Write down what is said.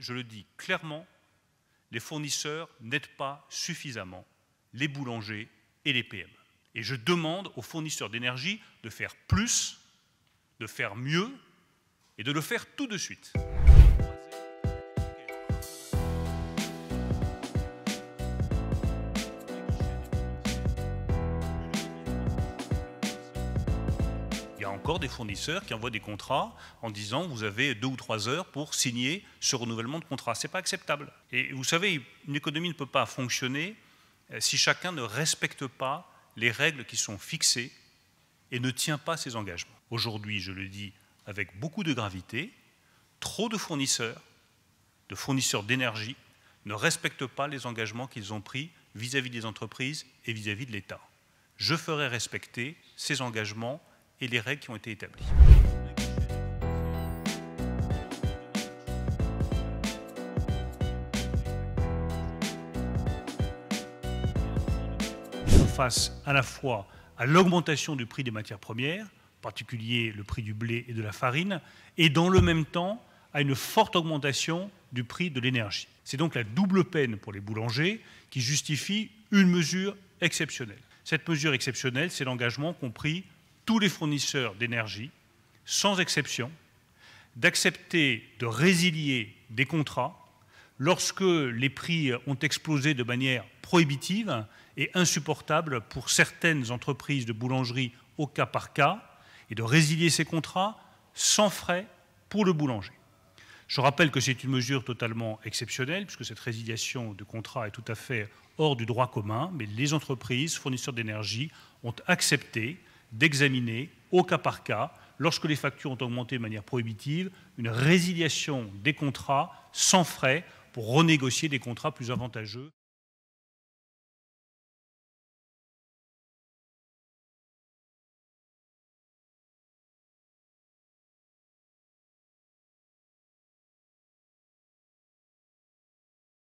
je le dis clairement, les fournisseurs n'aident pas suffisamment les boulangers et les PME. Et je demande aux fournisseurs d'énergie de faire plus, de faire mieux et de le faire tout de suite. Il y a encore des fournisseurs qui envoient des contrats en disant vous avez 2 ou 3 heures pour signer ce renouvellement de contrat. Ce n'est pas acceptable. Et vous savez, une économie ne peut pas fonctionner si chacun ne respecte pas les règles qui sont fixées et ne tient pas ses engagements. Aujourd'hui, je le dis avec beaucoup de gravité, trop de fournisseurs d'énergie ne respectent pas les engagements qu'ils ont pris vis-à-vis des entreprises et vis-à-vis de l'État. Je ferai respecter ces engagements et les règles qui ont été établies. Face à la fois à l'augmentation du prix des matières premières, en particulier le prix du blé et de la farine, et dans le même temps à une forte augmentation du prix de l'énergie. C'est donc la double peine pour les boulangers qui justifie une mesure exceptionnelle. Cette mesure exceptionnelle, c'est l'engagement qu'ont pris tous les fournisseurs d'énergie, sans exception, d'accepter de résilier des contrats lorsque les prix ont explosé de manière prohibitive et insupportable pour certaines entreprises de boulangerie au cas par cas, et de résilier ces contrats sans frais pour le boulanger. Je rappelle que c'est une mesure totalement exceptionnelle, puisque cette résiliation de contrat est tout à fait hors du droit commun, mais les entreprises, fournisseurs d'énergie, ont accepté d'examiner au cas par cas, lorsque les factures ont augmenté de manière prohibitive, une résiliation des contrats sans frais pour renégocier des contrats plus avantageux.